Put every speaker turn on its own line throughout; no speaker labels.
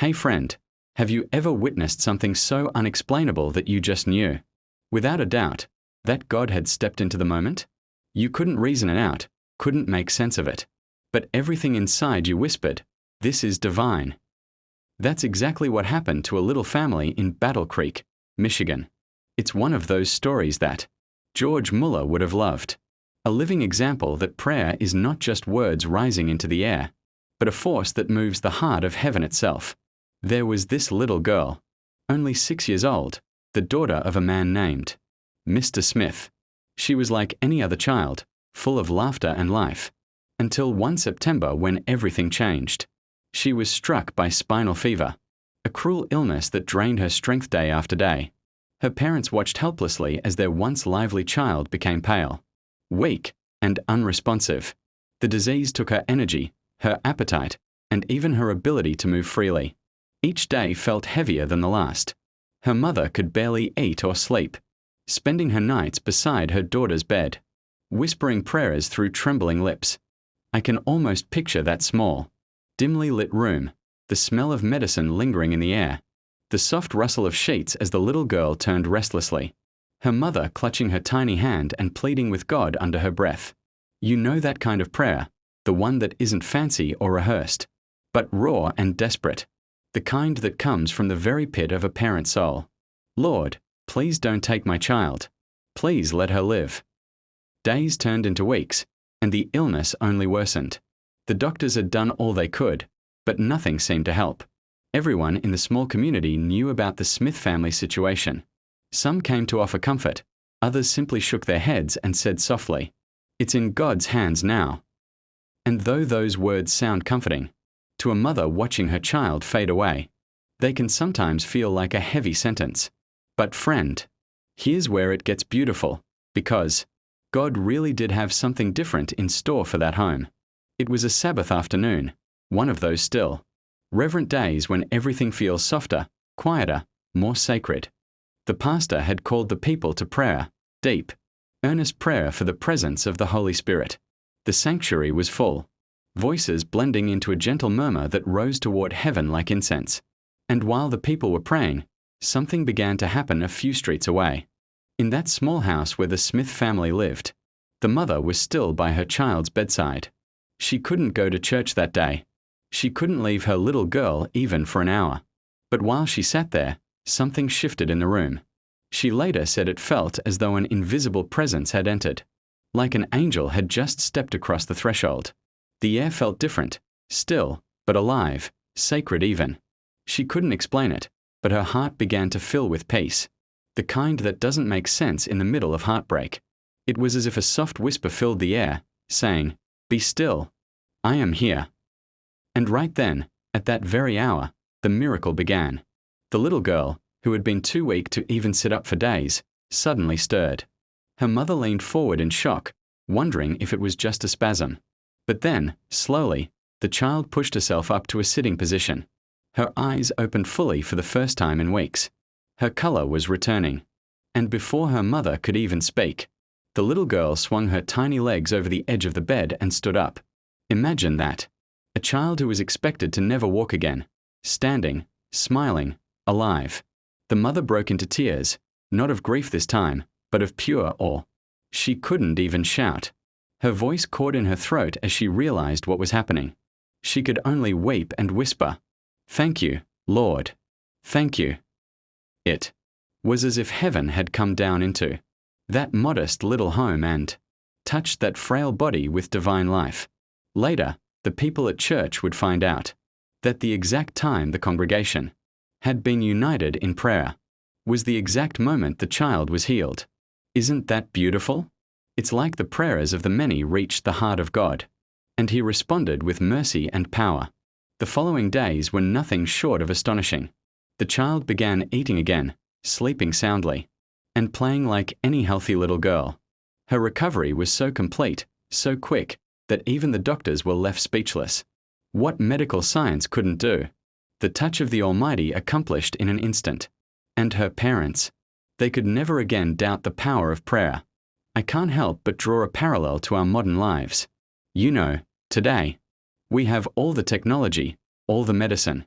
Hey friend, have you ever witnessed something so unexplainable that you just knew, without a doubt, that God had stepped into the moment? You couldn't reason it out, couldn't make sense of it, but everything inside you whispered, "This is divine." That's exactly what happened to a little family in Battle Creek, Michigan. It's one of those stories that George Müller would have loved. A living example that prayer is not just words rising into the air, but a force that moves the heart of heaven itself. There was this little girl, only 6 years old, the daughter of a man named Mr. Smith. She was like any other child, full of laughter and life, until one September when everything changed. She was struck by spinal fever, a cruel illness that drained her strength day after day. Her parents watched helplessly as their once lively child became pale, weak, and unresponsive. The disease took her energy, her appetite, and even her ability to move freely. Each day felt heavier than the last. Her mother could barely eat or sleep, spending her nights beside her daughter's bed, whispering prayers through trembling lips. I can almost picture that small, dimly lit room, the smell of medicine lingering in the air, the soft rustle of sheets as the little girl turned restlessly, her mother clutching her tiny hand and pleading with God under her breath. You know that kind of prayer, the one that isn't fancy or rehearsed, but raw and desperate, the kind that comes from the very pit of a parent's soul. Lord, please don't take my child. Please let her live. Days turned into weeks, and the illness only worsened. The doctors had done all they could, but nothing seemed to help. Everyone in the small community knew about the Smith family situation. Some came to offer comfort, others simply shook their heads and said softly, "It's in God's hands now." And though those words sound comforting, to a mother watching her child fade away, they can sometimes feel like a heavy sentence. But friend, here's where it gets beautiful, because God really did have something different in store for that home. It was a Sabbath afternoon, one of those still, reverent days when everything feels softer, quieter, more sacred. The pastor had called the people to prayer, deep, earnest prayer for the presence of the Holy Spirit. The sanctuary was full, voices blending into a gentle murmur that rose toward heaven like incense. And while the people were praying, something began to happen a few streets away. In that small house where the Smith family lived, the mother was still by her child's bedside. She couldn't go to church that day. She couldn't leave her little girl even for an hour. But while she sat there, something shifted in the room. She later said it felt as though an invisible presence had entered, like an angel had just stepped across the threshold. The air felt different, still, but alive, sacred even. She couldn't explain it, but her heart began to fill with peace, the kind that doesn't make sense in the middle of heartbreak. It was as if a soft whisper filled the air, saying, "Be still. I am here." And right then, at that very hour, the miracle began. The little girl, who had been too weak to even sit up for days, suddenly stirred. Her mother leaned forward in shock, wondering if it was just a spasm. But then, slowly, the child pushed herself up to a sitting position. Her eyes opened fully for the first time in weeks. Her color was returning. And before her mother could even speak, the little girl swung her tiny legs over the edge of the bed and stood up. Imagine that. A child who was expected to never walk again, standing, smiling, alive. The mother broke into tears, not of grief this time, but of pure awe. She couldn't even shout. Her voice caught in her throat as she realized what was happening. She could only weep and whisper, "Thank you, Lord. Thank you." It was as if heaven had come down into that modest little home and touched that frail body with divine life. Later, the people at church would find out that the exact time the congregation had been united in prayer was the exact moment the child was healed. Isn't that beautiful? It's like the prayers of the many reached the heart of God, and He responded with mercy and power. The following days were nothing short of astonishing. The child began eating again, sleeping soundly, and playing like any healthy little girl. Her recovery was so complete, so quick, that even the doctors were left speechless. What medical science couldn't do, the touch of the Almighty accomplished in an instant. And her parents, they could never again doubt the power of prayer. I can't help but draw a parallel to our modern lives. You know, today, we have all the technology, all the medicine,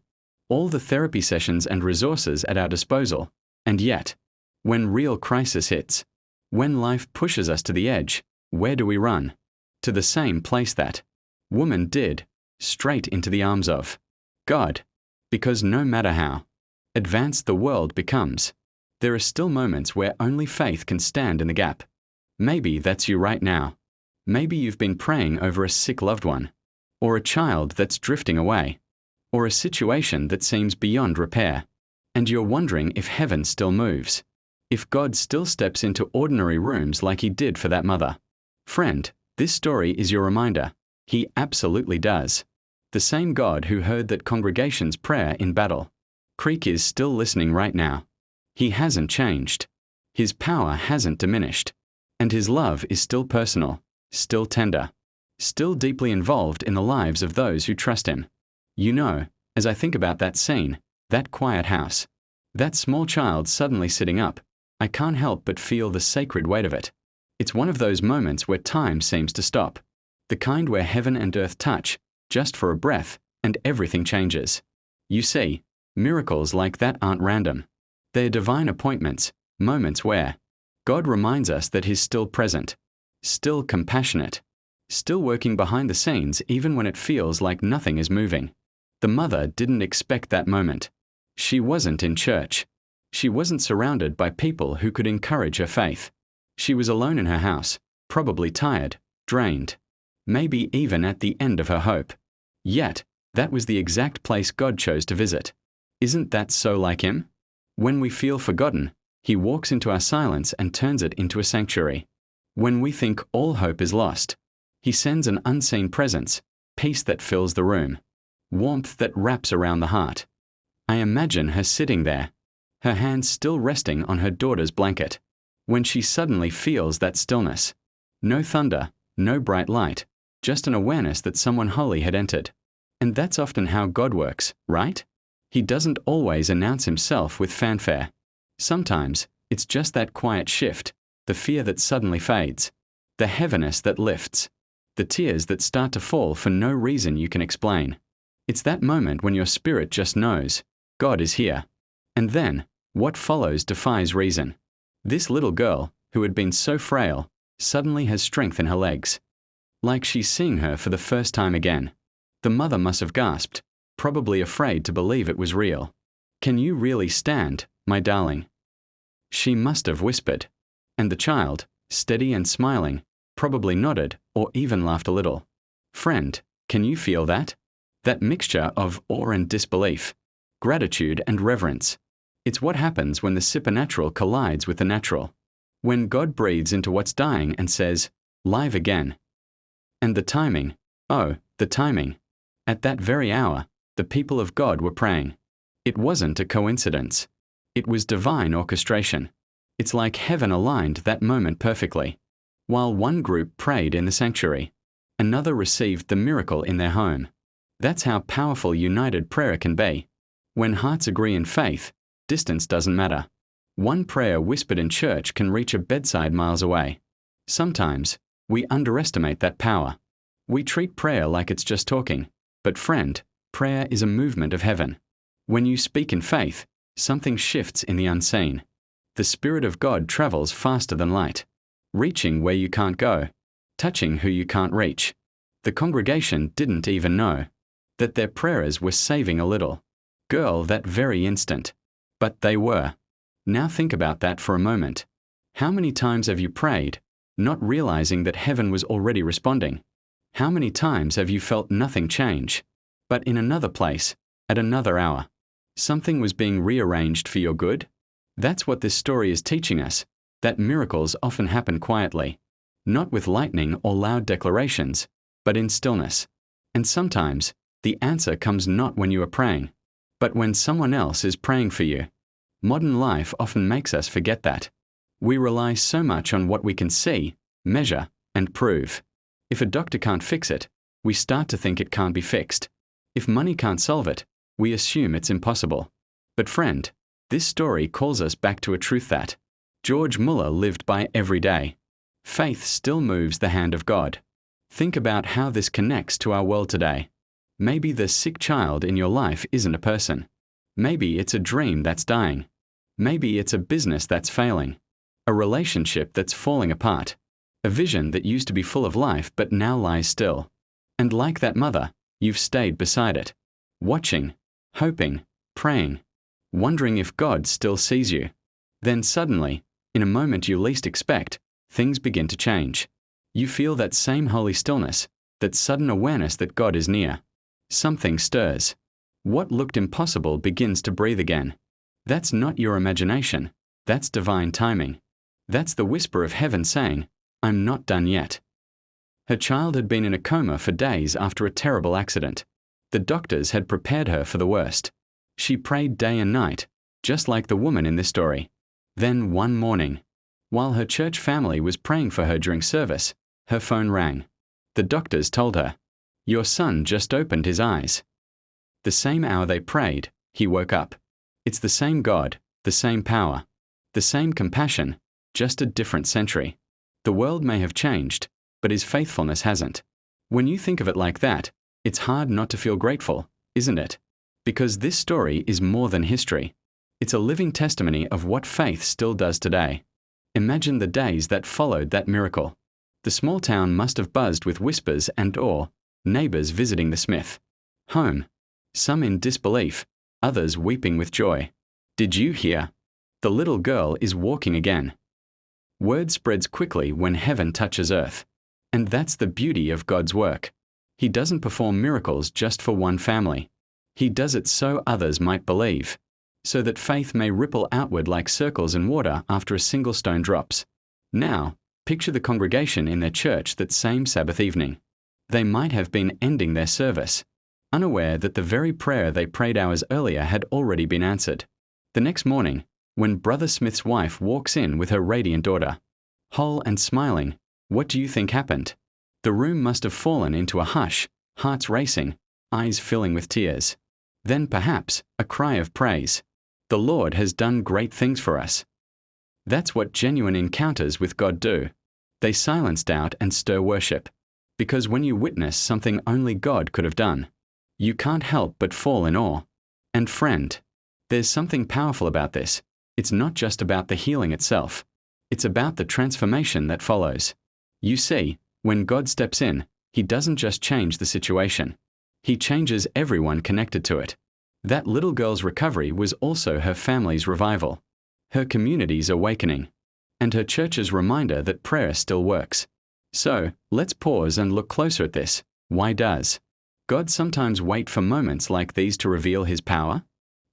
all the therapy sessions and resources at our disposal, and yet, when real crisis hits, when life pushes us to the edge, where do we run? To the same place that woman did, straight into the arms of God. Because no matter how advanced the world becomes, there are still moments where only faith can stand in the gap. Maybe that's you right now. Maybe you've been praying over a sick loved one, or a child that's drifting away, or a situation that seems beyond repair, and you're wondering if heaven still moves, if God still steps into ordinary rooms like he did for that mother. Friend, this story is your reminder. He absolutely does. The same God who heard that congregation's prayer in battle Creek is still listening right now. He hasn't changed. His power hasn't diminished. And his love is still personal, still tender, still deeply involved in the lives of those who trust him. You know, as I think about that scene, that quiet house, that small child suddenly sitting up, I can't help but feel the sacred weight of it. It's one of those moments where time seems to stop. The kind where heaven and earth touch, just for a breath, and everything changes. You see, miracles like that aren't random. They're divine appointments, moments where God reminds us that he's still present, still compassionate, still working behind the scenes even when it feels like nothing is moving. The mother didn't expect that moment. She wasn't in church. She wasn't surrounded by people who could encourage her faith. She was alone in her house, probably tired, drained, maybe even at the end of her hope. Yet, that was the exact place God chose to visit. Isn't that so like him? When we feel forgotten, he walks into our silence and turns it into a sanctuary. When we think all hope is lost, he sends an unseen presence, peace that fills the room, warmth that wraps around the heart. I imagine her sitting there, her hands still resting on her daughter's blanket, when she suddenly feels that stillness. No thunder, no bright light, just an awareness that someone holy had entered. And that's often how God works, right? He doesn't always announce himself with fanfare. Sometimes, it's just that quiet shift, the fear that suddenly fades, the heaviness that lifts, the tears that start to fall for no reason you can explain. It's that moment when your spirit just knows, God is here. And then, what follows defies reason. This little girl, who had been so frail, suddenly has strength in her legs. Like she's seeing her for the first time again. The mother must have gasped, probably afraid to believe it was real. Can you really stand, my darling? She must have whispered. And the child, steady and smiling, probably nodded or even laughed a little. Friend, can you feel that? That mixture of awe and disbelief, gratitude and reverence. It's what happens when the supernatural collides with the natural. When God breathes into what's dying and says, live again. And the timing, oh, the timing. At that very hour, the people of God were praying. It wasn't a coincidence. It was divine orchestration. It's like heaven aligned that moment perfectly. While one group prayed in the sanctuary, another received the miracle in their home. That's how powerful united prayer can be. When hearts agree in faith, distance doesn't matter. One prayer whispered in church can reach a bedside miles away. Sometimes, we underestimate that power. We treat prayer like it's just talking. But friend, prayer is a movement of heaven. When you speak in faith, something shifts in the unseen. The Spirit of God travels faster than light, reaching where you can't go, touching who you can't reach. The congregation didn't even know that their prayers were saving a little girl that very instant. But they were. Now think about that for a moment. How many times have you prayed, not realizing that heaven was already responding? How many times have you felt nothing change, but in another place, at another hour, something was being rearranged for your good? That's what this story is teaching us, that miracles often happen quietly, not with lightning or loud declarations, but in stillness. And sometimes, the answer comes not when you are praying, but when someone else is praying for you. Modern life often makes us forget that. We rely so much on what we can see, measure, and prove. If a doctor can't fix it, we start to think it can't be fixed. If money can't solve it, we assume it's impossible. But friend, this story calls us back to a truth that George Müller lived by every day. Faith still moves the hand of God. Think about how this connects to our world today. Maybe the sick child in your life isn't a person. Maybe it's a dream that's dying. Maybe it's a business that's failing. A relationship that's falling apart. A vision that used to be full of life but now lies still. And like that mother, you've stayed beside it. Watching, hoping, praying, wondering if God still sees you. Then suddenly, in a moment you least expect, things begin to change. You feel that same holy stillness, that sudden awareness that God is near. Something stirs. What looked impossible begins to breathe again. That's not your imagination. That's divine timing. That's the whisper of heaven saying, "I'm not done yet." Her child had been in a coma for days after a terrible accident. The doctors had prepared her for the worst. She prayed day and night, just like the woman in this story. Then one morning, while her church family was praying for her during service, her phone rang. The doctors told her, "Your son just opened his eyes." The same hour they prayed, he woke up. It's the same God, the same power, the same compassion, just a different century. The world may have changed, but his faithfulness hasn't. When you think of it like that, it's hard not to feel grateful, isn't it? Because this story is more than history. It's a living testimony of what faith still does today. Imagine the days that followed that miracle. The small town must have buzzed with whispers and awe, neighbors visiting the smith. Home. Some in disbelief, others weeping with joy. Did you hear? The little girl is walking again. Word spreads quickly when heaven touches earth. And that's the beauty of God's work. He doesn't perform miracles just for one family. He does it so others might believe, so that faith may ripple outward like circles in water after a single stone drops. Now, picture the congregation in their church that same Sabbath evening. They might have been ending their service, unaware that the very prayer they prayed hours earlier had already been answered. The next morning, when Brother Smith's wife walks in with her radiant daughter, whole and smiling, what do you think happened? The room must have fallen into a hush, hearts racing, eyes filling with tears. Then perhaps a cry of praise. The Lord has done great things for us. That's what genuine encounters with God do. They silence doubt and stir worship. Because when you witness something only God could have done, you can't help but fall in awe. And friend, there's something powerful about this. It's not just about the healing itself. It's about the transformation that follows. You see, when God steps in, He doesn't just change the situation. He changes everyone connected to it. That little girl's recovery was also her family's revival, her community's awakening, and her church's reminder that prayer still works. So, let's pause and look closer at this. Why does God sometimes wait for moments like these to reveal His power?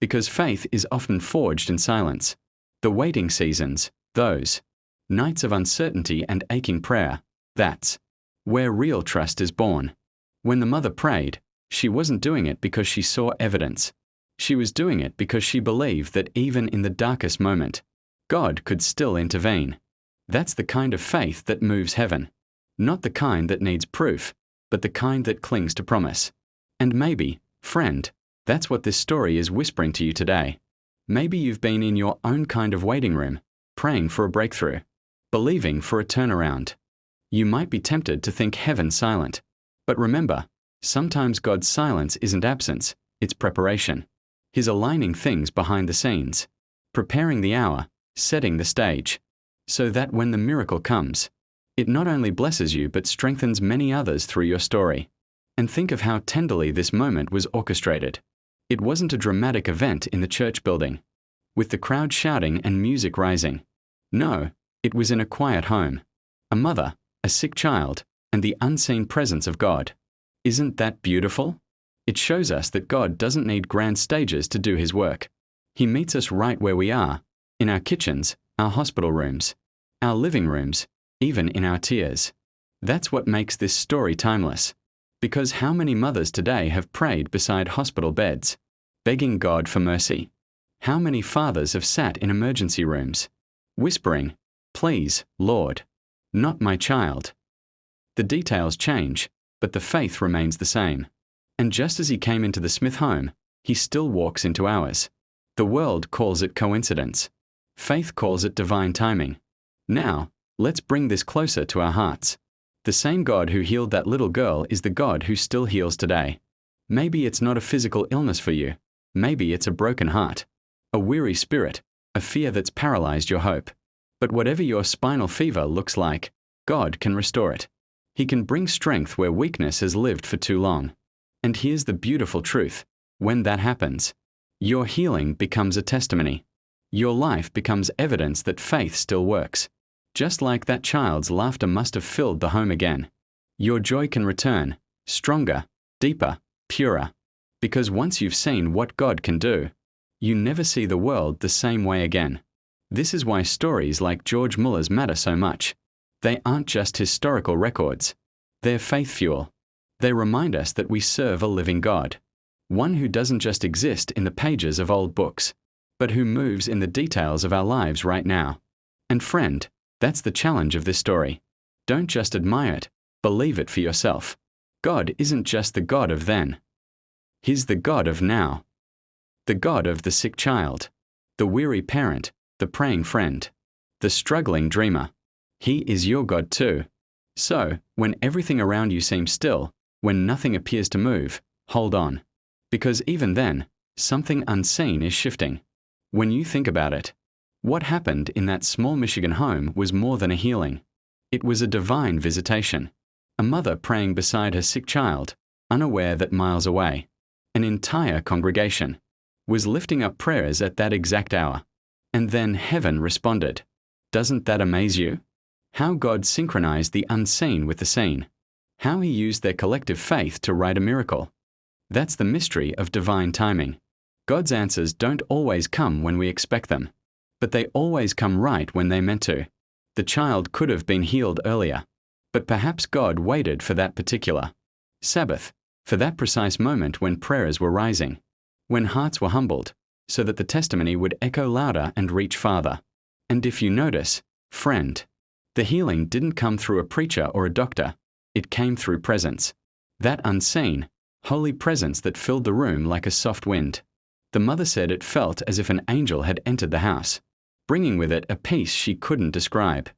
Because faith is often forged in silence. The waiting seasons, those nights of uncertainty and aching prayer, that's where real trust is born. When the mother prayed, she wasn't doing it because she saw evidence. She was doing it because she believed that even in the darkest moment, God could still intervene. That's the kind of faith that moves heaven. Not the kind that needs proof, but the kind that clings to promise. And maybe, friend, that's what this story is whispering to you today. Maybe you've been in your own kind of waiting room, praying for a breakthrough, believing for a turnaround. You might be tempted to think heaven's silent. But remember, sometimes God's silence isn't absence, it's preparation. He's aligning things behind the scenes, preparing the hour, setting the stage, so that when the miracle comes, it not only blesses you but strengthens many others through your story. And think of how tenderly this moment was orchestrated. It wasn't a dramatic event in the church building, with the crowd shouting and music rising. No, it was in a quiet home. A mother, a sick child, and the unseen presence of God. Isn't that beautiful? It shows us that God doesn't need grand stages to do His work. He meets us right where we are, in our kitchens, our hospital rooms, our living rooms, even in our tears. That's what makes this story timeless. Because how many mothers today have prayed beside hospital beds, begging God for mercy? How many fathers have sat in emergency rooms, whispering, "Please, Lord, not my child"? The details change, but the faith remains the same. And just as He came into the Smith home, He still walks into ours. The world calls it coincidence. Faith calls it divine timing. Now, let's bring this closer to our hearts. The same God who healed that little girl is the God who still heals today. Maybe it's not a physical illness for you. Maybe it's a broken heart, a weary spirit, a fear that's paralyzed your hope. But whatever your spinal fever looks like, God can restore it. He can bring strength where weakness has lived for too long. And here's the beautiful truth. When that happens, your healing becomes a testimony. Your life becomes evidence that faith still works. Just like that child's laughter must have filled the home again. Your joy can return, stronger, deeper, purer. Because once you've seen what God can do, you never see the world the same way again. This is why stories like George Müller's matter so much. They aren't just historical records. They're faith fuel. They remind us that we serve a living God. One who doesn't just exist in the pages of old books, but who moves in the details of our lives right now. And friend, that's the challenge of this story. Don't just admire it, believe it for yourself. God isn't just the God of then. He's the God of now. The God of the sick child, the weary parent, the praying friend, the struggling dreamer. He is your God too. So, when everything around you seems still, when nothing appears to move, hold on. Because even then, something unseen is shifting. When you think about it, what happened in that small Michigan home was more than a healing. It was a divine visitation. A mother praying beside her sick child, unaware that miles away, an entire congregation was lifting up prayers at that exact hour. And then heaven responded. Doesn't that amaze you? How God synchronized the unseen with the seen. How He used their collective faith to write a miracle. That's the mystery of divine timing. God's answers don't always come when we expect them, but they always come right when they're meant to. The child could have been healed earlier, but perhaps God waited for that particular Sabbath, for that precise moment when prayers were rising, when hearts were humbled, so that the testimony would echo louder and reach farther. And if you notice, friend, the healing didn't come through a preacher or a doctor. It came through presence. That unseen, holy presence that filled the room like a soft wind. The mother said it felt as if an angel had entered the house, bringing with it a peace she couldn't describe.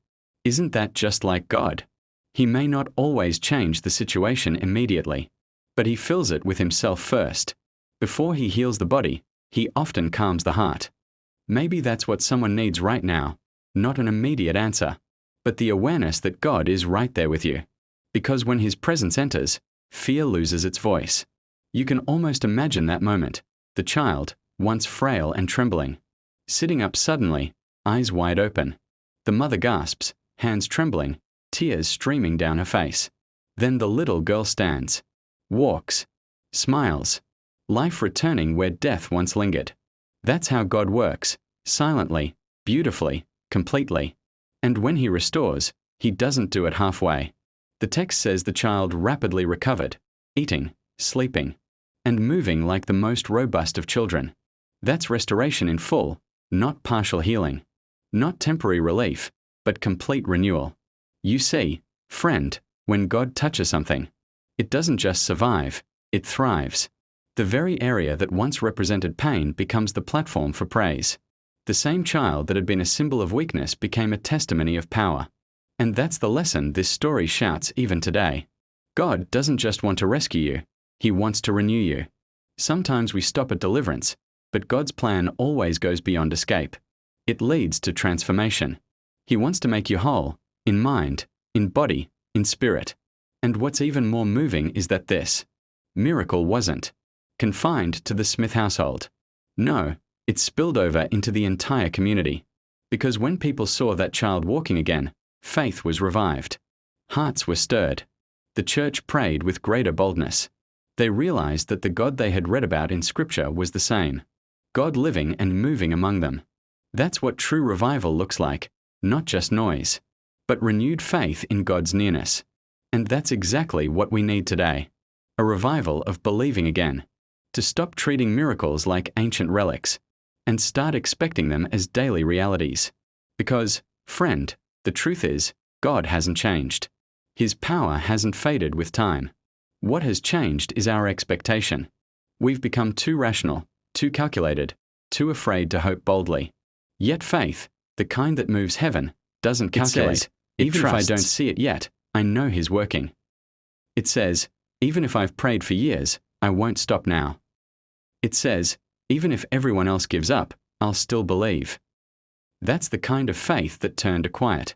Isn't that just like God? He may not always change the situation immediately, but He fills it with Himself first. Before He heals the body, He often calms the heart. Maybe that's what someone needs right now, not an immediate answer, but the awareness that God is right there with you. Because when His presence enters, fear loses its voice. You can almost imagine that moment. The child, once frail and trembling, sitting up suddenly, eyes wide open. The mother gasps, hands trembling, tears streaming down her face. Then the little girl stands, walks, smiles, life returning where death once lingered. That's how God works, silently, beautifully, completely. And when He restores, He doesn't do it halfway. The text says the child rapidly recovered, eating, sleeping, and moving like the most robust of children. That's restoration in full, not partial healing, not temporary relief, but complete renewal. You see, friend, when God touches something, it doesn't just survive, it thrives. The very area that once represented pain becomes the platform for praise. The same child that had been a symbol of weakness became a testimony of power. And that's the lesson this story shouts even today. God doesn't just want to rescue you, He wants to renew you. Sometimes we stop at deliverance, but God's plan always goes beyond escape. It leads to transformation. He wants to make you whole, in mind, in body, in spirit. And what's even more moving is that this miracle wasn't confined to the Smith household. No, it spilled over into the entire community. Because when people saw that child walking again, faith was revived. Hearts were stirred. The church prayed with greater boldness. They realized that the God they had read about in Scripture was the same. God living and moving among them. That's what true revival looks like, not just noise, but renewed faith in God's nearness. And that's exactly what we need today. A revival of believing again. To stop treating miracles like ancient relics, and start expecting them as daily realities. Because, friend, the truth is, God hasn't changed. His power hasn't faded with time. What has changed is our expectation. We've become too rational, too calculated, too afraid to hope boldly. Yet faith, the kind that moves heaven, doesn't calculate. Even if I don't see it yet, I know He's working. It says, even if I've prayed for years, I won't stop now. It says, Even if everyone else gives up, I'll still believe. That's the kind of faith that turned a quiet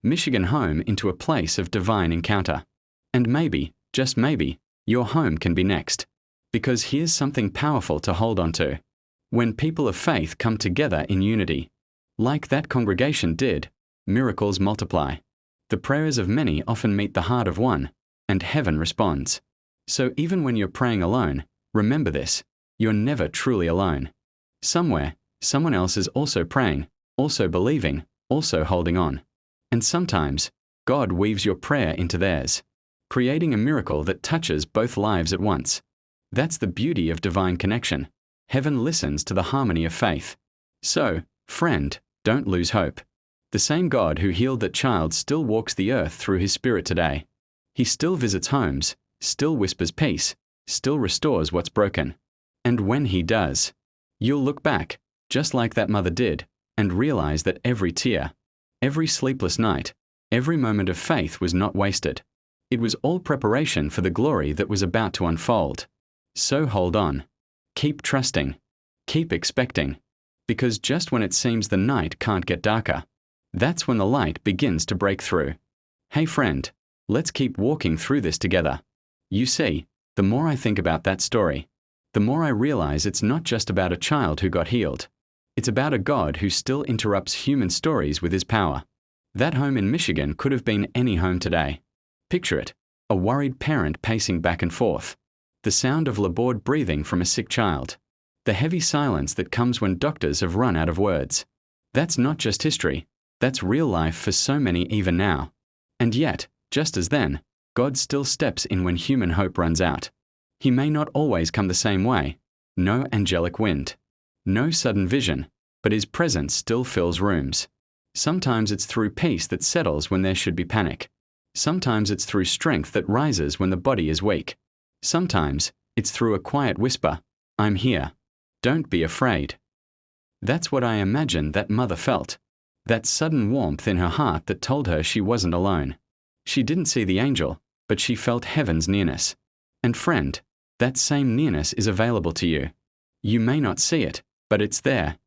Michigan home into a place of divine encounter. And maybe, just maybe, your home can be next. Because here's something powerful to hold on to. When people of faith come together in unity, like that congregation did, miracles multiply. The prayers of many often meet the heart of one, and heaven responds. So even when you're praying alone, remember this: you're never truly alone. Somewhere, someone else is also praying, also believing, also holding on. And sometimes, God weaves your prayer into theirs, creating a miracle that touches both lives at once. That's the beauty of divine connection. Heaven listens to the harmony of faith. So, friend, don't lose hope. The same God who healed that child still walks the earth through His Spirit today. He still visits homes, still whispers peace, still restores what's broken. And when He does, you'll look back, just like that mother did, and realize that every tear, every sleepless night, every moment of faith was not wasted. It was all preparation for the glory that was about to unfold. So hold on. Keep trusting. Keep expecting. Because just when it seems the night can't get darker, that's when the light begins to break through. Hey friend, let's keep walking through this together. You see, the more I think about that story, the more I realize it's not just about a child who got healed. It's about a God who still interrupts human stories with His power. That home in Michigan could have been any home today. Picture it, a worried parent pacing back and forth, the sound of labored breathing from a sick child, the heavy silence that comes when doctors have run out of words. That's not just history, that's real life for so many even now. And yet, just as then, God still steps in when human hope runs out. He may not always come the same way, no angelic wind, no sudden vision, but His presence still fills rooms. Sometimes it's through peace that settles when there should be panic. Sometimes it's through strength that rises when the body is weak. Sometimes it's through a quiet whisper, "I'm here. Don't be afraid." That's what I imagine that mother felt. That sudden warmth in her heart that told her she wasn't alone. She didn't see the angel, but she felt heaven's nearness. And friend, that same nearness is available to you. You may not see it, but it's there,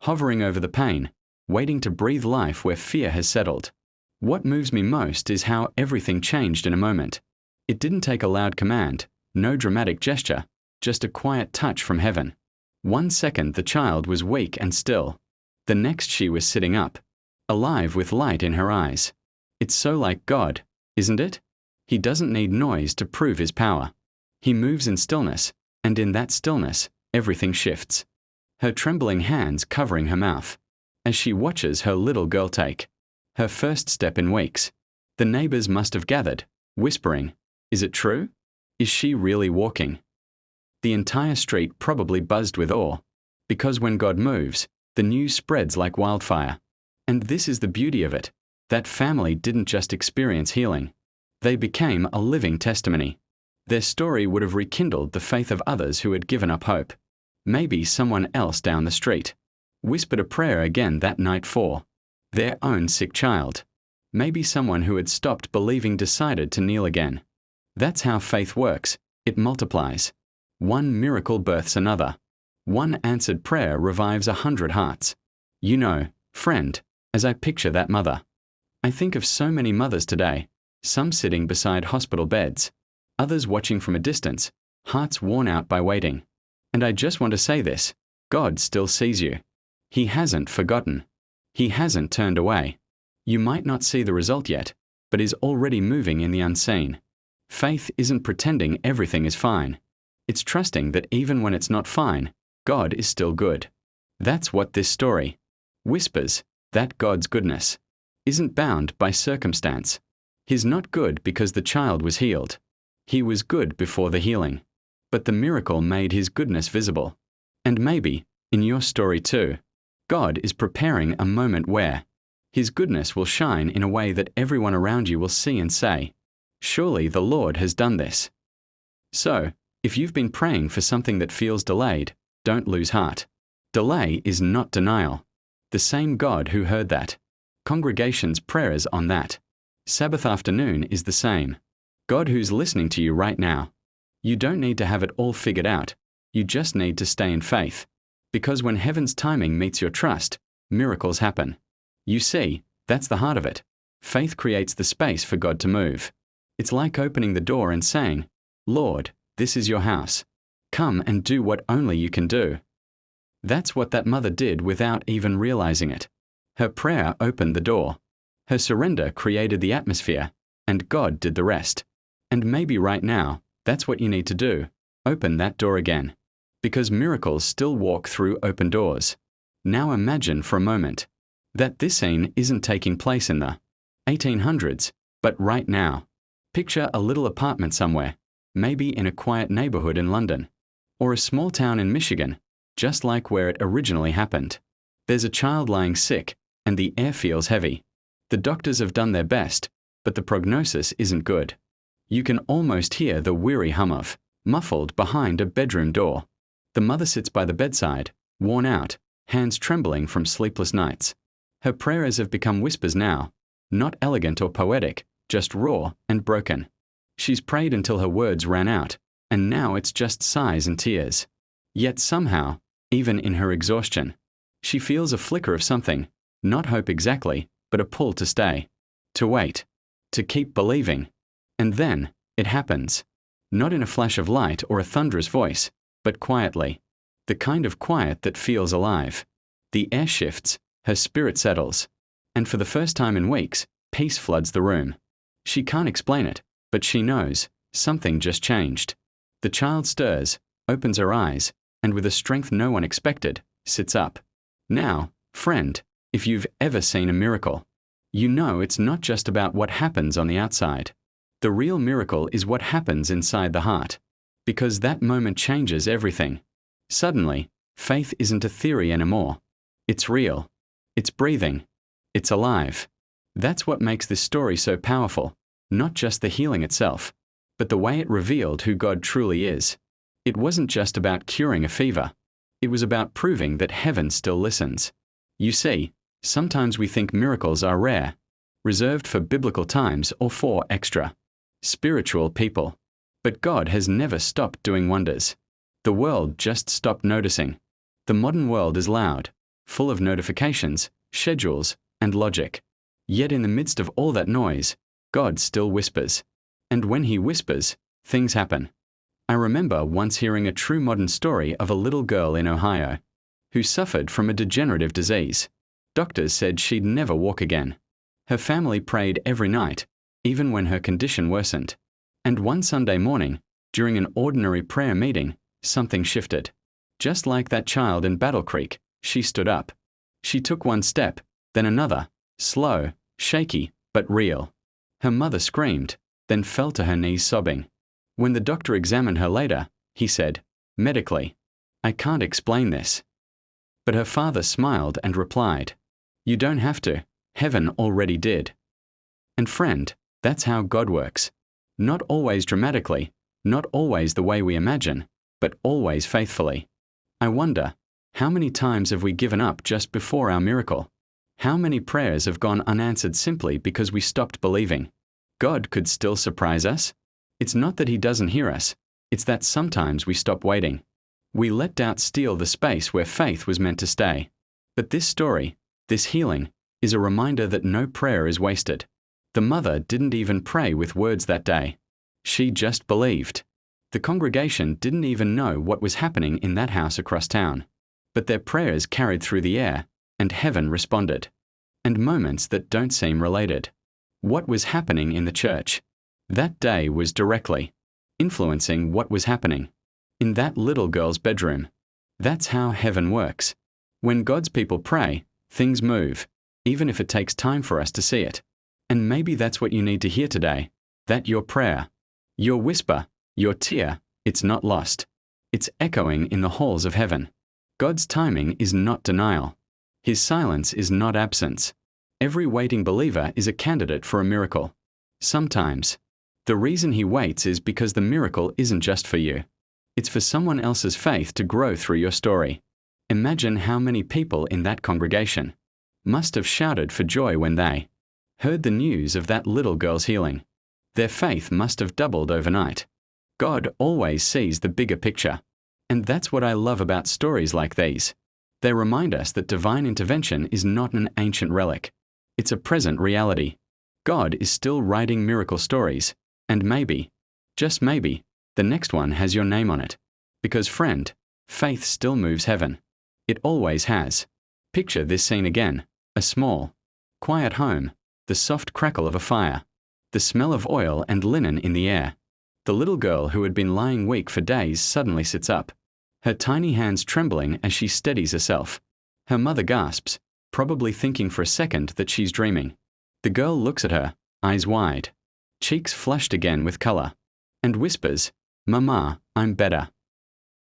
hovering over the pain, waiting to breathe life where fear has settled. What moves me most is how everything changed in a moment. It didn't take a loud command, no dramatic gesture, just a quiet touch from heaven. 1 second the child was weak and still. The next she was sitting up, alive with light in her eyes. It's so like God, isn't it? He doesn't need noise to prove His power. He moves in stillness, and in that stillness, everything shifts. Her trembling hands covering her mouth, as she watches her little girl take her first step in weeks. The neighbors must have gathered, whispering, "Is it true? Is she really walking?" The entire street probably buzzed with awe, because when God moves, the news spreads like wildfire. And this is the beauty of it. That family didn't just experience healing. They became a living testimony. Their story would have rekindled the faith of others who had given up hope. Maybe someone else down the street whispered a prayer again that night for their own sick child. Maybe someone who had stopped believing decided to kneel again. That's how faith works. It multiplies. One miracle births another. One answered prayer revives 100 hearts. You know, friend, as I picture that mother, I think of so many mothers today, some sitting beside hospital beds, others watching from a distance, hearts worn out by waiting. And I just want to say this: God still sees you. He hasn't forgotten. He hasn't turned away. You might not see the result yet, but is already moving in the unseen. Faith isn't pretending everything is fine. It's trusting that even when it's not fine, God is still good. That's what this story whispers, that God's goodness isn't bound by circumstance. He's not good because the child was healed. He was good before the healing. But the miracle made His goodness visible. And maybe, in your story too, God is preparing a moment where His goodness will shine in a way that everyone around you will see and say, "Surely the Lord has done this." So, if you've been praying for something that feels delayed, don't lose heart. Delay is not denial. The same God who heard that congregation's prayers on that Sabbath afternoon is the same. God who's listening to you right now. You don't need to have it all figured out. You just need to stay in faith. Because when heaven's timing meets your trust, miracles happen. You see, that's the heart of it. Faith creates the space for God to move. It's like opening the door and saying, "Lord, this is your house. Come and do what only you can do." That's what that mother did without even realizing it. Her prayer opened the door. Her surrender created the atmosphere, and God did the rest. And maybe right now, that's what you need to do. Open that door again. Because miracles still walk through open doors. Now imagine for a moment that this scene isn't taking place in the 1800s, but right now. Picture a little apartment somewhere, maybe in a quiet neighborhood in London, or a small town in Michigan, just like where it originally happened. There's a child lying sick, and the air feels heavy. The doctors have done their best, but the prognosis isn't good. You can almost hear the weary hum of, muffled behind a bedroom door. The mother sits by the bedside, worn out, hands trembling from sleepless nights. Her prayers have become whispers now, not elegant or poetic, just raw and broken. She's prayed until her words ran out, and now it's just sighs and tears. Yet somehow, even in her exhaustion, she feels a flicker of something, not hope exactly, but a pull to stay, to wait, to keep believing. And then, it happens. Not in a flash of light or a thunderous voice, but quietly. The kind of quiet that feels alive. The air shifts, her spirit settles, and for the first time in weeks, peace floods the room. She can't explain it, but she knows something just changed. The child stirs, opens her eyes, and with a strength no one expected, sits up. Now, friend, if you've ever seen a miracle, you know it's not just about what happens on the outside. The real miracle is what happens inside the heart, because that moment changes everything. Suddenly, faith isn't a theory anymore. It's real. It's breathing. It's alive. That's what makes this story so powerful, not just the healing itself, but the way it revealed who God truly is. It wasn't just about curing a fever. It was about proving that heaven still listens. You see, sometimes we think miracles are rare, reserved for biblical times or for extra spiritual people. But God has never stopped doing wonders. The world just stopped noticing. The modern world is loud, full of notifications, schedules, and logic. Yet in the midst of all that noise, God still whispers. And when He whispers, things happen. I remember once hearing a true modern story of a little girl in Ohio who suffered from a degenerative disease. Doctors said she'd never walk again. Her family prayed every night, even when her condition worsened. And one Sunday morning, during an ordinary prayer meeting, something shifted. Just like that child in Battle Creek, she stood up. She took one step, then another, slow, shaky, but real. Her mother screamed, then fell to her knees sobbing. When the doctor examined her later, he said, medically, "I can't explain this." But her father smiled and replied, "You don't have to. Heaven already did." And friend, that's how God works. Not always dramatically, not always the way we imagine, but always faithfully. I wonder, how many times have we given up just before our miracle? How many prayers have gone unanswered simply because we stopped believing? God could still surprise us. It's not that He doesn't hear us, it's that sometimes we stop waiting. We let doubt steal the space where faith was meant to stay. But this story, this healing, is a reminder that no prayer is wasted. The mother didn't even pray with words that day. She just believed. The congregation didn't even know what was happening in that house across town. But their prayers carried through the air, and heaven responded. And moments that don't seem related. What was happening in the church that day was directly influencing what was happening in that little girl's bedroom. That's how heaven works. When God's people pray, things move, even if it takes time for us to see it. And maybe that's what you need to hear today, that your prayer, your whisper, your tear, it's not lost. It's echoing in the halls of heaven. God's timing is not denial. His silence is not absence. Every waiting believer is a candidate for a miracle. Sometimes, the reason He waits is because the miracle isn't just for you. It's for someone else's faith to grow through your story. Imagine how many people in that congregation must have shouted for joy when they heard the news of that little girl's healing. Their faith must have doubled overnight. God always sees the bigger picture. And that's what I love about stories like these. They remind us that divine intervention is not an ancient relic. It's a present reality. God is still writing miracle stories, and maybe, just maybe, the next one has your name on it. Because friend, faith still moves heaven. It always has. Picture this scene again: a small, quiet home, the soft crackle of a fire, the smell of oil and linen in the air. The little girl who had been lying weak for days suddenly sits up, her tiny hands trembling as she steadies herself. Her mother gasps, probably thinking for a second that she's dreaming. The girl looks at her, eyes wide, cheeks flushed again with color, and whispers, "Mama, I'm better."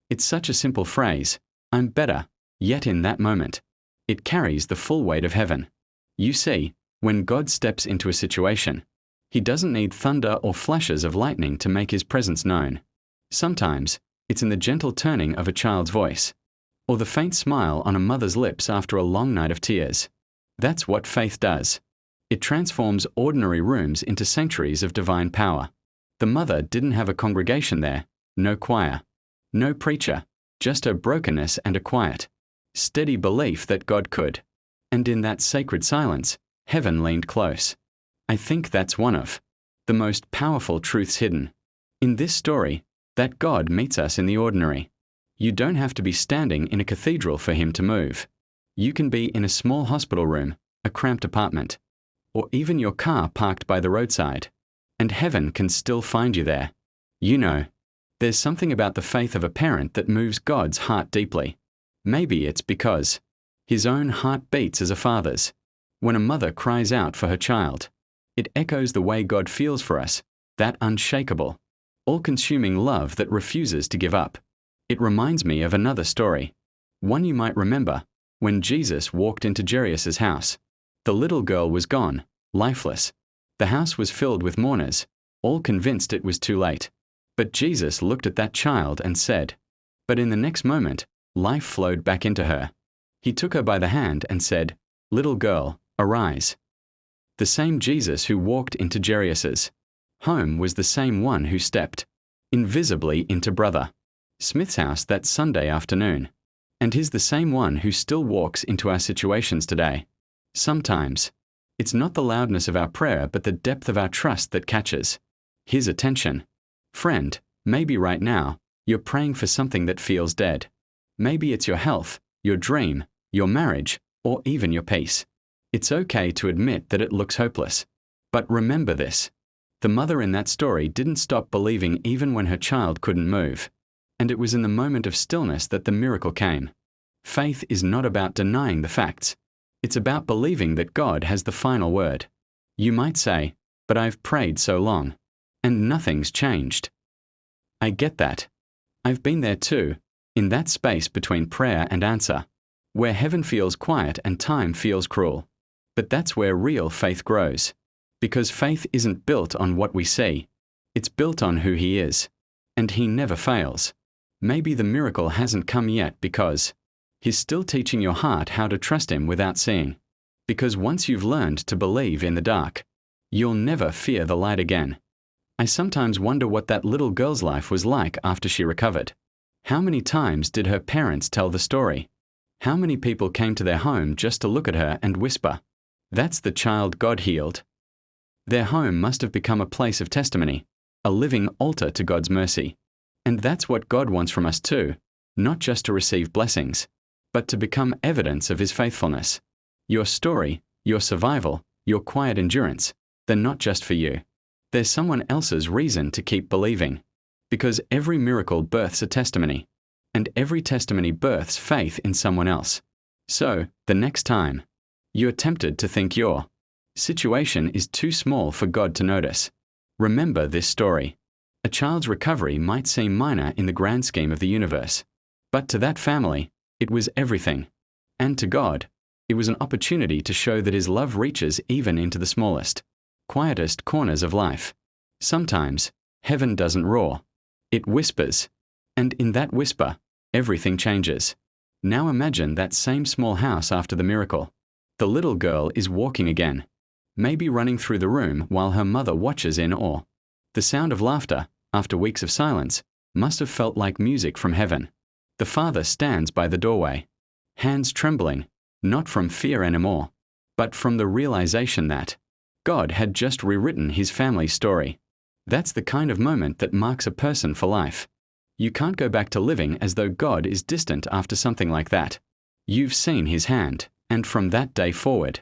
It's such a simple phrase, "I'm better," yet in that moment, it carries the full weight of heaven. You see, when God steps into a situation, He doesn't need thunder or flashes of lightning to make His presence known. Sometimes, it's in the gentle turning of a child's voice, or the faint smile on a mother's lips after a long night of tears. That's what faith does. It transforms ordinary rooms into sanctuaries of divine power. The mother didn't have a congregation there, no choir, no preacher, just her brokenness and a quiet, steady belief that God could. And in that sacred silence, heaven leaned close. I think that's one of the most powerful truths hidden in this story, that God meets us in the ordinary. You don't have to be standing in a cathedral for Him to move. You can be in a small hospital room, a cramped apartment, or even your car parked by the roadside, and heaven can still find you there. You know, there's something about the faith of a parent that moves God's heart deeply. Maybe it's because His own heart beats as a father's. When a mother cries out for her child, it echoes the way God feels for us, that unshakable, all-consuming love that refuses to give up. It reminds me of another story, one you might remember, when Jesus walked into Jairus' house. The little girl was gone, lifeless. The house was filled with mourners, all convinced it was too late. But Jesus looked at that child and said, but in the next moment, life flowed back into her. He took her by the hand and said, "Little girl, arise." The same Jesus who walked into Jairus' home was the same one who stepped, invisibly, into Brother Smith's house that Sunday afternoon. And He's the same one who still walks into our situations today. Sometimes, it's not the loudness of our prayer but the depth of our trust that catches His attention. Friend, maybe right now, you're praying for something that feels dead. Maybe it's your health, your dream, your marriage, or even your peace. It's okay to admit that it looks hopeless. But remember this: the mother in that story didn't stop believing even when her child couldn't move. And it was in the moment of stillness that the miracle came. Faith is not about denying the facts. It's about believing that God has the final word. You might say, but I've prayed so long, and nothing's changed. I get that. I've been there too, in that space between prayer and answer, where heaven feels quiet and time feels cruel. But that's where real faith grows. Because faith isn't built on what we see. It's built on who He is. And He never fails. Maybe the miracle hasn't come yet because He's still teaching your heart how to trust Him without seeing. Because once you've learned to believe in the dark, you'll never fear the light again. I sometimes wonder what that little girl's life was like after she recovered. How many times did her parents tell the story? How many people came to their home just to look at her and whisper, "That's the child God healed"? Their home must have become a place of testimony, a living altar to God's mercy. And that's what God wants from us too, not just to receive blessings, but to become evidence of His faithfulness. Your story, your survival, your quiet endurance, they're not just for you. They're someone else's reason to keep believing. Because every miracle births a testimony, and every testimony births faith in someone else. So, the next time you're tempted to think your situation is too small for God to notice, remember this story. A child's recovery might seem minor in the grand scheme of the universe, but to that family, it was everything. And to God, it was an opportunity to show that His love reaches even into the smallest, quietest corners of life. Sometimes, heaven doesn't roar. It whispers. And in that whisper, everything changes. Now imagine that same small house after the miracle. The little girl is walking again, maybe running through the room while her mother watches in awe. The sound of laughter, after weeks of silence, must have felt like music from heaven. The father stands by the doorway. hands trembling, not from fear anymore, but from the realization that God had just rewritten his family's story. That's the kind of moment that marks a person for life. You can't go back to living as though God is distant after something like that. You've seen his hand, and from that day forward,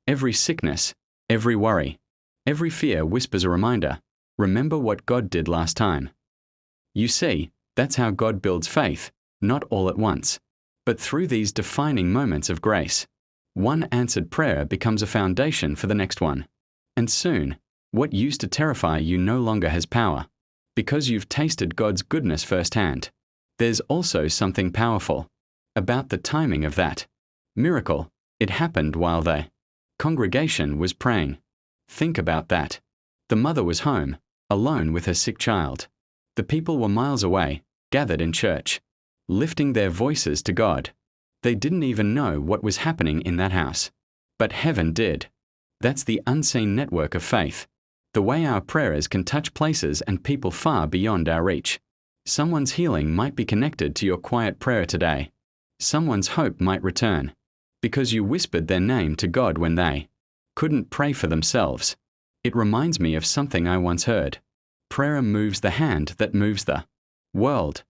every sickness, every worry, every fear whispers a reminder, remember what God did last time. You see, that's how God builds faith, not all at once, but through these defining moments of grace. One answered prayer becomes a foundation for the next one. And soon, what used to terrify you no longer has power, because you've tasted God's goodness firsthand. There's also something powerful about the timing of that miracle. It happened while the congregation was praying. Think about that. The mother was home, alone with her sick child. The people were miles away, gathered in church, lifting their voices to God. They didn't even know what was happening in that house. But heaven did. That's the unseen network of faith. The way our prayers can touch places and people far beyond our reach. Someone's healing might be connected to your quiet prayer today. Someone's hope might return, because you whispered their name to God when they couldn't pray for themselves. It reminds me of something I once heard. Prayer moves the hand that moves the world.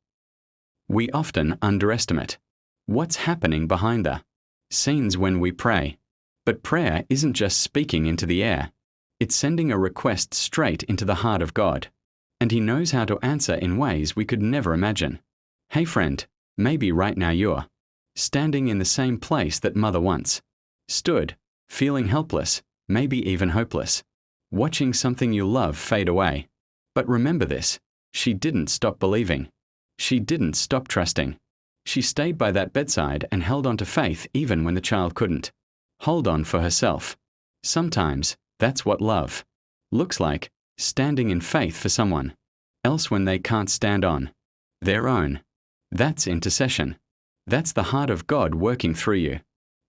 We often underestimate what's happening behind the scenes when we pray. But prayer isn't just speaking into the air. It's sending a request straight into the heart of God. And he knows how to answer in ways we could never imagine. Hey friend, maybe right now you're standing in the same place that mother once stood, feeling helpless, maybe even hopeless, watching something you love fade away. But remember this, she didn't stop believing. She didn't stop trusting. She stayed by that bedside and held on to faith even when the child couldn't hold on for herself. Sometimes, that's what love looks like, standing in faith for someone else when they can't stand on their own. That's intercession. That's the heart of God working through you.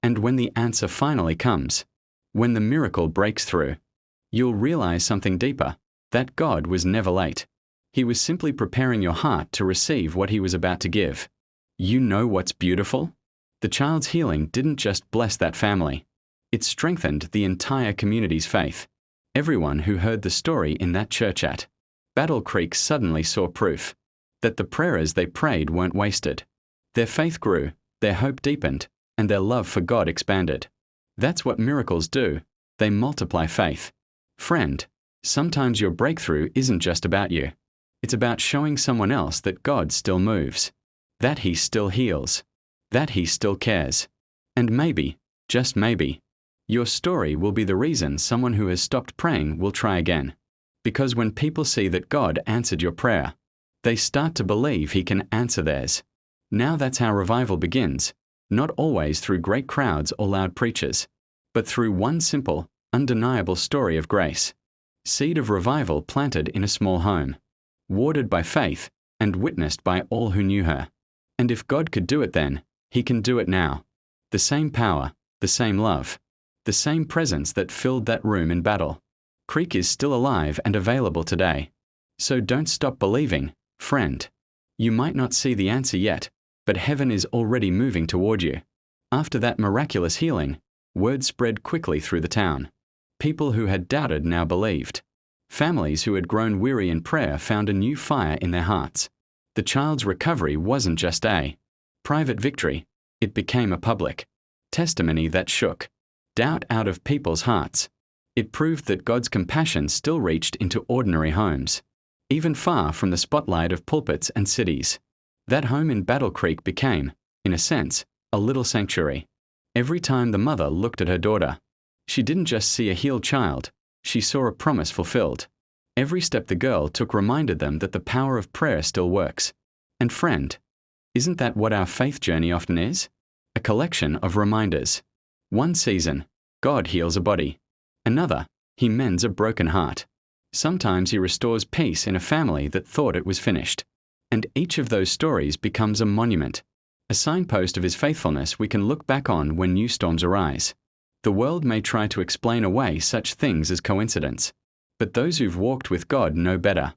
And when the answer finally comes, when the miracle breaks through, you'll realize something deeper, that God was never late. He was simply preparing your heart to receive what he was about to give. You know what's beautiful? The child's healing didn't just bless that family. It strengthened the entire community's faith. Everyone who heard the story in that church at Battle Creek suddenly saw proof that the prayers they prayed weren't wasted. Their faith grew, their hope deepened, and their love for God expanded. That's what miracles do. They multiply faith. Friend, sometimes your breakthrough isn't just about you. It's about showing someone else that God still moves, that he still heals, that he still cares. And maybe, just maybe, your story will be the reason someone who has stopped praying will try again. Because when people see that God answered your prayer, they start to believe he can answer theirs. Now that's how revival begins, not always through great crowds or loud preachers, but through one simple, undeniable story of grace. Seed of revival planted in a small home, watered by faith and witnessed by all who knew her. And if God could do it then, he can do it now. The same power, the same love, the same presence that filled that room in Battle Creek is still alive and available today. So don't stop believing, friend. You might not see the answer yet, but heaven is already moving toward you. After that miraculous healing, word spread quickly through the town. People who had doubted now believed. Families who had grown weary in prayer found a new fire in their hearts. The child's recovery wasn't just a private victory, it became a public testimony that shook doubt out of people's hearts. It proved that God's compassion still reached into ordinary homes, even far from the spotlight of pulpits and cities. That home in Battle Creek became, in a sense, a little sanctuary. Every time the mother looked at her daughter, she didn't just see a healed child, she saw a promise fulfilled. Every step the girl took reminded them that the power of prayer still works. And friend, isn't that what our faith journey often is? A collection of reminders. One season, God heals a body. Another, he mends a broken heart. Sometimes he restores peace in a family that thought it was finished. And each of those stories becomes a monument, a signpost of his faithfulness we can look back on when new storms arise. The world may try to explain away such things as coincidence, but those who've walked with God know better.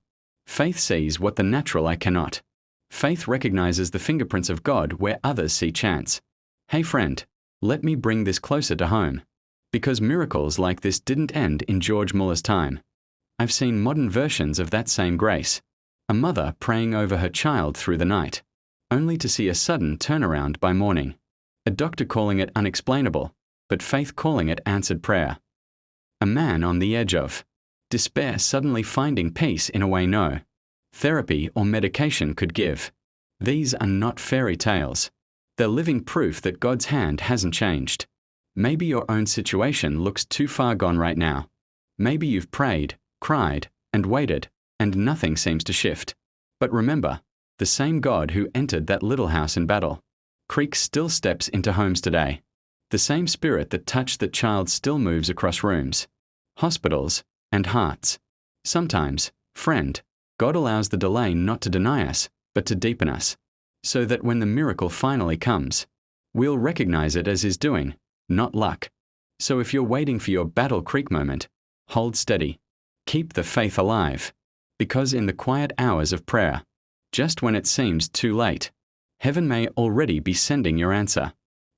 Faith sees what the natural eye cannot. Faith recognizes the fingerprints of God where others see chance. Hey friend, let me bring this closer to home. Because miracles like this didn't end in George Müller's time. I've seen modern versions of that same grace. A mother praying over her child through the night, only to see a sudden turnaround by morning. A doctor calling it unexplainable, but faith calling it answered prayer. A man on the edge of despair suddenly finding peace in a way no therapy or medication could give. These are not fairy tales. They're living proof that God's hand hasn't changed. Maybe your own situation looks too far gone right now. Maybe you've prayed, cried, and waited, and nothing seems to shift. But remember, the same God who entered that little house in Battle Creek still steps into homes today. The same Spirit that touched that child still moves across rooms, hospitals, and hearts. Sometimes, friend, God allows the delay not to deny us, but to deepen us, so that when the miracle finally comes, we'll recognize it as His doing, not luck. So if you're waiting for your Battle Creek moment, hold steady. Keep the faith alive. Because in the quiet hours of prayer, just when it seems too late, heaven may already be sending your answer.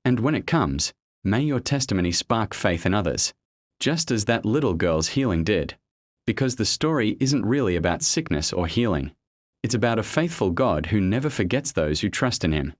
And when it comes, may your testimony spark faith in others, just as that little girl's healing did. Because the story isn't really about sickness or healing. It's about a faithful God who never forgets those who trust in Him.